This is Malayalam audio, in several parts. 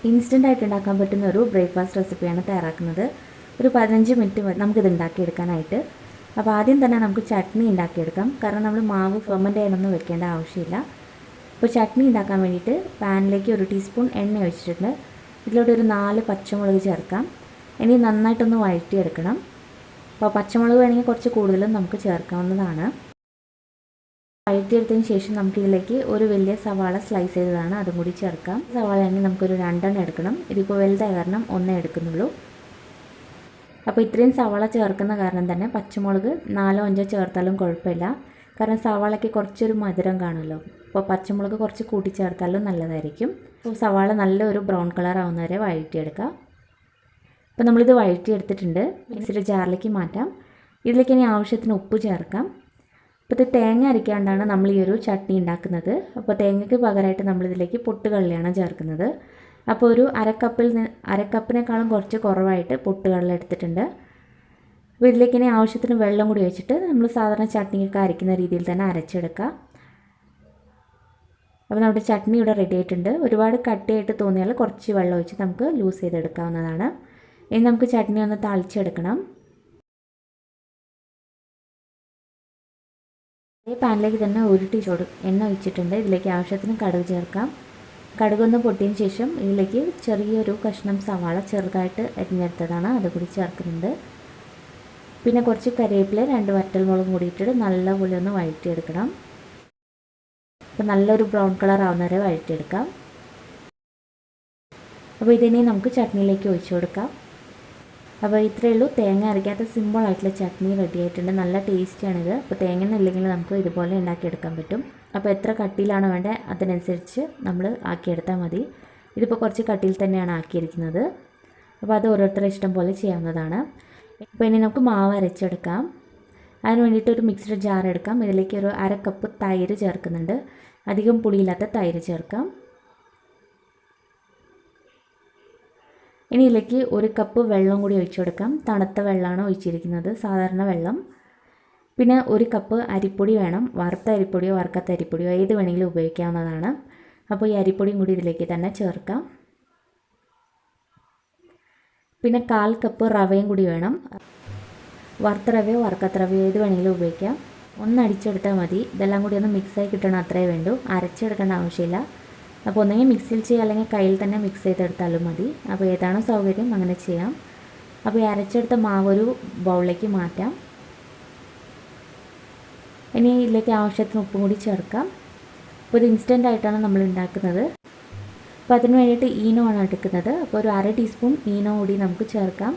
ഇൻസ്റ്റൻ്റ് ആയിട്ട് ഉണ്ടാക്കാൻ പറ്റുന്ന ഒരു ബ്രേക്ക്ഫാസ്റ്റ് റെസിപ്പിയാണ് തയ്യാറാക്കുന്നത്. ഒരു 15 മിനിറ്റ് നമുക്കിത് ഉണ്ടാക്കിയെടുക്കാനായിട്ട്. അപ്പോൾ ആദ്യം തന്നെ നമുക്ക് ചട്നി ഉണ്ടാക്കിയെടുക്കാം. കാരണം നമ്മൾ മാവ് ഫെർമെൻ്റ് ചെയ്യാനൊന്നും വെക്കേണ്ട ആവശ്യമില്ല. അപ്പോൾ ചട്നി ഉണ്ടാക്കാൻ വേണ്ടിയിട്ട് പാനിലേക്ക് 1 ടീസ്പൂൺ എണ്ണ ഒഴിച്ചിട്ടുണ്ട്. ഇതിലോട്ട് ഒരു 4 പച്ചമുളക് ചേർക്കാം. ഇനി നന്നായിട്ടൊന്ന് വഴറ്റിയെടുക്കണം. അപ്പോൾ പച്ചമുളക് വേണമെങ്കിൽ കുറച്ച് കൂടുതലും നമുക്ക് ചേർക്കാവുന്നതാണ്. വഴറ്റിയെടുത്തതിന് ശേഷം നമുക്കിതിലേക്ക് ഒരു വലിയ സവാള സ്ലൈസ് ചെയ്തതാണ്, അതും കൂടി ചേർക്കാം. സവാള ആണെങ്കിൽ നമുക്കൊരു 2 എണ്ണം എടുക്കണം. ഇതിപ്പോൾ വലുതായ കാരണം 1 എടുക്കുന്നുള്ളൂ. അപ്പോൾ ഇത്രയും സവാള ചേർക്കുന്ന കാരണം തന്നെ പച്ചമുളക് 4-5 ചേർത്താലും കുഴപ്പമില്ല. കാരണം സവാളയ്ക്ക് കുറച്ചൊരു മധുരം കാണുമല്ലോ. അപ്പോൾ പച്ചമുളക് കുറച്ച് കൂട്ടി ചേർത്താലും നല്ലതായിരിക്കും. അപ്പോൾ സവാള നല്ലൊരു ബ്രൗൺ കളർ ആവുന്നവരെ വഴറ്റിയെടുക്കുക. അപ്പോൾ നമ്മളിത് വഴറ്റിയെടുത്തിട്ടുണ്ട്. മിക്സിയുടെ ജാറിലേക്ക് മാറ്റാം. ഇതിലേക്ക് ഇനി ആവശ്യത്തിന് ഉപ്പ് ചേർക്കാം. അപ്പോൾ ഇത് തേങ്ങ അരയ്ക്കാണ്ടാണ് നമ്മൾ ഈ ഒരു ചട്നി ഉണ്ടാക്കുന്നത്. അപ്പോൾ തേങ്ങയ്ക്ക് പകരമായിട്ട് നമ്മളിതിലേക്ക് പൊട്ടുകടലയാണ് ചേർക്കുന്നത്. അപ്പോൾ ഒരു അരക്കപ്പിനേക്കാളും കുറച്ച് കുറവായിട്ട് പൊട്ടുകടല എടുത്തിട്ടുണ്ട്. അപ്പോൾ ഇതിലേക്ക് ഇനി ആവശ്യത്തിന് വെള്ളം കൂടി വെച്ചിട്ട് നമ്മൾ സാധാരണ ചട്നിയൊക്കെ അരയ്ക്കുന്ന രീതിയിൽ തന്നെ അരച്ചെടുക്കുക. അപ്പോൾ നമ്മുടെ ചട്നി ഇവിടെ റെഡി ആയിട്ടുണ്ട്. ഒരുപാട് കട്ടിയായിട്ട് തോന്നിയാൽ കുറച്ച് വെള്ളം ഒഴിച്ച് നമുക്ക് ലൂസ് ചെയ്തെടുക്കാവുന്നതാണ്. ഇനി നമുക്ക് ചട്നി ഒന്ന് താളിച്ചെടുക്കണം. ഈ പാനിലേക്ക് തന്നെ 1 ടീസ്പൂൺ എണ്ണ ഒഴിച്ചിട്ടുണ്ട്. ഇതിലേക്ക് ആവശ്യത്തിന് കടുക് ചേർക്കാം. കടുകൊന്ന് പൊട്ടിയതിന് ശേഷം ഇതിലേക്ക് ചെറിയൊരു കഷ്ണം സവാള ചെറുതായിട്ട് അരിഞ്ഞെടുത്തതാണ്, അതുകൂടി ചേർക്കുന്നുണ്ട്. പിന്നെ കുറച്ച് കരിവേപ്പില 2 വറ്റൽമുളകും കൂടി ഇട്ടിട്ട് നല്ലപോലെ ഒന്ന് വഴറ്റിയെടുക്കണം. അപ്പോൾ നല്ലൊരു ബ്രൗൺ കളർ ആവുന്നവരെ വഴറ്റിയെടുക്കാം. അപ്പോൾ ഇതിനെ നമുക്ക് ചട്നിയിലേക്ക് ഒഴിച്ചു കൊടുക്കാം. അപ്പോൾ ഇത്രയേ ഉള്ളൂ, തേങ്ങ അരയ്ക്കാത്ത സിമ്പിളായിട്ടുള്ള ചട്നി റെഡി ആയിട്ടുണ്ട്. നല്ല ടേസ്റ്റിയാണിത്. അപ്പോൾ തേങ്ങ ഇല്ലെങ്കിൽ നമുക്ക് ഇതുപോലെ ഉണ്ടാക്കിയെടുക്കാൻ പറ്റും. അപ്പോൾ എത്ര കട്ടിയിലാണ് വേണ്ടത് അതിനനുസരിച്ച് നമ്മൾ ആക്കിയെടുത്താൽ മതി. ഇതിപ്പോൾ കുറച്ച് കട്ടിയിൽ തന്നെയാണ് ആക്കിയിരിക്കുന്നത്. അപ്പോൾ അത് ഓരോരുത്തരുടെ ഇഷ്ടം പോലെ ചെയ്യാവുന്നതാണ്. അപ്പോൾ ഇനി നമുക്ക് മാവ് അരച്ചെടുക്കാം. അതിന് വേണ്ടിയിട്ട് ഒരു മിക്സിയുടെ ജാർ എടുക്കാം. ഇതിലേക്ക് ഒരു 1/2 കപ്പ് തൈര് ചേർക്കുന്നുണ്ട്. അധികം പുളിയില്ലാത്ത തൈര് ചേർക്കാം. ഇനി ഇതിലേക്ക് 1 കപ്പ് വെള്ളം കൂടി ഒഴിച്ചു കൊടുക്കാം. തണുത്ത വെള്ളമാണ് ഒഴിച്ചിരിക്കുന്നത്, സാധാരണ വെള്ളം. പിന്നെ 1 കപ്പ് അരിപ്പൊടി വേണം. വറുത്ത അരിപ്പൊടിയോ വറുക്കാത്ത അരിപ്പൊടിയോ ഏത് വേണമെങ്കിലും ഉപയോഗിക്കാവുന്നതാണ്. അപ്പോൾ ഈ അരിപ്പൊടിയും കൂടി ഇതിലേക്ക് തന്നെ ചേർക്കാം. പിന്നെ 1/4 കപ്പ് റവയും കൂടി വേണം. വറുത്ത റവയോ വറുക്കാത്ത റവയോ ഏത് വേണമെങ്കിലും ഉപയോഗിക്കാം. ഒന്ന് അടിച്ചെടുത്താൽ മതി. ഇതെല്ലാം കൂടി ഒന്ന് മിക്സായി കിട്ടണം, അത്രയേ വേണ്ടൂ. അരച്ചെടുക്കേണ്ട ആവശ്യമില്ല. അപ്പോൾ ഒന്നെങ്കിൽ മിക്സിയിൽ ചെയ്യുക, അല്ലെങ്കിൽ കയ്യിൽ തന്നെ മിക്സ് ചെയ്തെടുത്താലും മതി. അപ്പോൾ ഏതാണോ സൗകര്യം അങ്ങനെ ചെയ്യാം. അപ്പോൾ ഈ അരച്ചെടുത്ത മാവ് ഒരു ബൗളിലേക്ക് മാറ്റാം. ഇനി ഇതിലേക്ക് ആവശ്യത്തിന് ഉപ്പും കൂടി ചേർക്കാം. അപ്പോൾ ഇത് ഇൻസ്റ്റൻ്റ് ആയിട്ടാണ് നമ്മൾ ഉണ്ടാക്കുന്നത്. അപ്പോൾ അതിന് വേണ്ടിയിട്ട് ഈനോ ആണ് എടുക്കുന്നത്. അപ്പോൾ ഒരു 1/2 ടീസ്പൂൺ ഈനോ കൂടി നമുക്ക് ചേർക്കാം.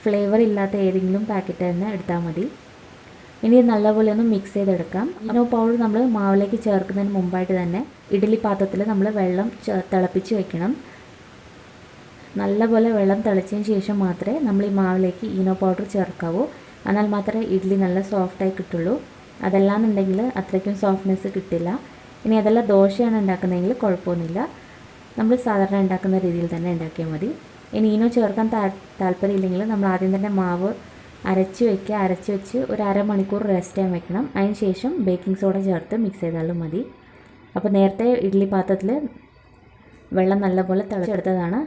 ഫ്ലേവർ ഇല്ലാത്ത ഏതെങ്കിലും പാക്കറ്റ് തന്നെ എടുത്താൽ മതി. ഇനി നല്ലപോലെ ഒന്ന് മിക്സ് ചെയ്തെടുക്കാം. ഈനോ പൗഡർ നമ്മൾ മാവിലേക്ക് ചേർക്കുന്നതിന് മുമ്പായിട്ട് തന്നെ ഇഡ്ഡലി പാത്രത്തിൽ നമ്മൾ വെള്ളം തിളപ്പിച്ച് വെക്കണം. നല്ലപോലെ വെള്ളം തിളച്ചതിന് ശേഷം മാത്രമേ നമ്മൾ ഈ മാവിലേക്ക് ഈനോ പൗഡർ ചേർക്കാവൂ. എന്നാൽ മാത്രമേ ഇഡ്ഡലി നല്ല സോഫ്റ്റായി കിട്ടുള്ളൂ. അതല്ലാന്നുണ്ടെങ്കിൽ അത്രയ്ക്കും സോഫ്റ്റ്നെസ് കിട്ടില്ല. ഇനി അതെല്ലാം ദോശയാണ് ഉണ്ടാക്കുന്നതെങ്കിൽ കുഴപ്പമൊന്നുമില്ല. നമ്മൾ സാധാരണ ഉണ്ടാക്കുന്ന രീതിയിൽ തന്നെ ഉണ്ടാക്കിയാൽ മതി. ഇനി ഈനോ ചേർക്കാൻ താല്പര്യമില്ലെങ്കിൽ നമ്മൾ ആദ്യം തന്നെ മാവ് അരച്ച് വെച്ച് ഒരു 1/2 മണിക്കൂർ റെസ്റ്റ് ചെയ്യാൻ വെക്കണം. അതിന് ശേഷം ബേക്കിംഗ് സോഡ ചേർത്ത് മിക്സ് ചെയ്താലും മതി. അപ്പോൾ നേരത്തെ ഇഡ്ഡലി പാത്രത്തിൽ വെള്ളം നല്ലപോലെ തിളച്ചെടുത്തതാണ്.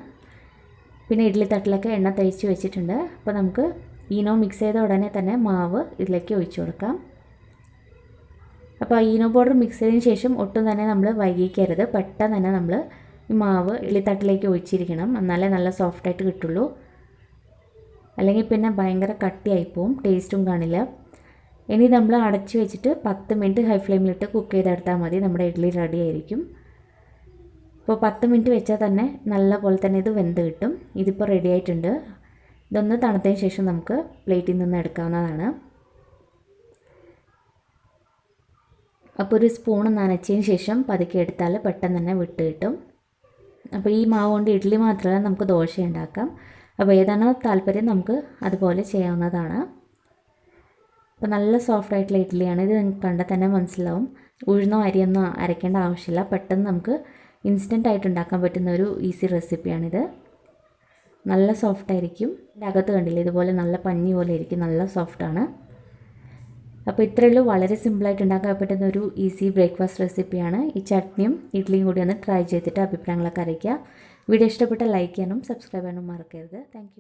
പിന്നെ ഇഡ്ഡലി തട്ടിലൊക്കെ എണ്ണ തേച്ച് വെച്ചിട്ടുണ്ട്. അപ്പോൾ നമുക്ക് ഈനോ മിക്സ് ചെയ്ത ഉടനെ തന്നെ മാവ് ഇതിലേക്ക് ഒഴിച്ചു കൊടുക്കാം. അപ്പോൾ ഈനോ പൗഡർ മിക്സ് ചെയ്തതിന് ശേഷം ഒട്ടും തന്നെ നമ്മൾ വൈകിക്കരുത്. പെട്ടെന്ന് തന്നെ നമ്മൾ ഈ മാവ് ഇഡ്ഡലി തട്ടിലേക്ക് ഒഴിച്ചിരിക്കണം, എന്നാലേ നല്ല സോഫ്റ്റായിട്ട് കിട്ടുള്ളൂ. അല്ലെങ്കിൽ പിന്നെ ഭയങ്കര കട്ടിയായിപ്പോവും, ടേസ്റ്റും കാണില്ല. ഇനി നമ്മൾ അടച്ച് വെച്ചിട്ട് 10 മിനിറ്റ് ഹൈ ഫ്ലെയിമിലിട്ട് കുക്ക് ചെയ്തെടുത്താൽ മതി. നമ്മുടെ ഇഡ്ഡലി റെഡി ആയിരിക്കും. അപ്പോൾ 10 മിനിറ്റ് വെച്ചാൽ തന്നെ നല്ല പോലെ തന്നെ ഇത് വെന്ത് കിട്ടും. ഇതിപ്പോൾ റെഡി ആയിട്ടുണ്ട്. ഇതൊന്ന് തണുത്തതിന് ശേഷം നമുക്ക് പ്ലേറ്റിൽ നിന്ന് എടുക്കാവുന്നതാണ്. അപ്പോൾ ഒരു സ്പൂൺ നനച്ചതിന് ശേഷം പതുക്കെ എടുത്താൽ പെട്ടെന്ന് തന്നെ വിട്ട് കിട്ടും. അപ്പോൾ ഈ മാവ് കൊണ്ട് ഇഡ്ഡലി മാത്രമല്ല നമുക്ക് ദോശ ഉണ്ടാക്കാം. അപ്പോൾ ഏതാണോ താല്പര്യം നമുക്ക് അതുപോലെ ചെയ്യാവുന്നതാണ്. അപ്പോൾ നല്ല സോഫ്റ്റായിട്ടുള്ള ഇഡ്ഡലിയാണ്. ഇത് നിങ്ങൾക്ക് കണ്ടാൽ തന്നെ മനസ്സിലാവും. ഉഴുന്നോ അരിയൊന്നോ അരയ്ക്കേണ്ട ആവശ്യമില്ല. പെട്ടെന്ന് നമുക്ക് ഇൻസ്റ്റൻ്റ് ആയിട്ട് ഉണ്ടാക്കാൻ പറ്റുന്ന ഒരു ഈസി റെസിപ്പിയാണിത്. നല്ല സോഫ്റ്റായിരിക്കും. ഇതിൻ്റെ അകത്ത് കണ്ടില്ലേ, ഇതുപോലെ നല്ല പഞ്ഞി പോലെ ഇരിക്കും, നല്ല സോഫ്റ്റാണ്. അപ്പോൾ ഇത്രയേ ഉള്ളൂ, വളരെ സിമ്പിളായിട്ട് ഉണ്ടാക്കാൻ പറ്റുന്ന ഒരു ഈസി ബ്രേക്ക്ഫാസ്റ്റ് റെസിപ്പിയാണ്. ഈ ചട്നിയും ഇഡ്ഡലിയും കൂടി ഒന്ന് ട്രൈ ചെയ്തിട്ട് അഭിപ്രായങ്ങളൊക്കെ അറിയിക്കുക. വീഡിയോ ഇഷ്ടപ്പെട്ടാൽ ലൈക്ക് ചെയ്യാനും സബ്സ്ക്രൈബ് ചെയ്യാനും മറക്കരുത്. താങ്ക്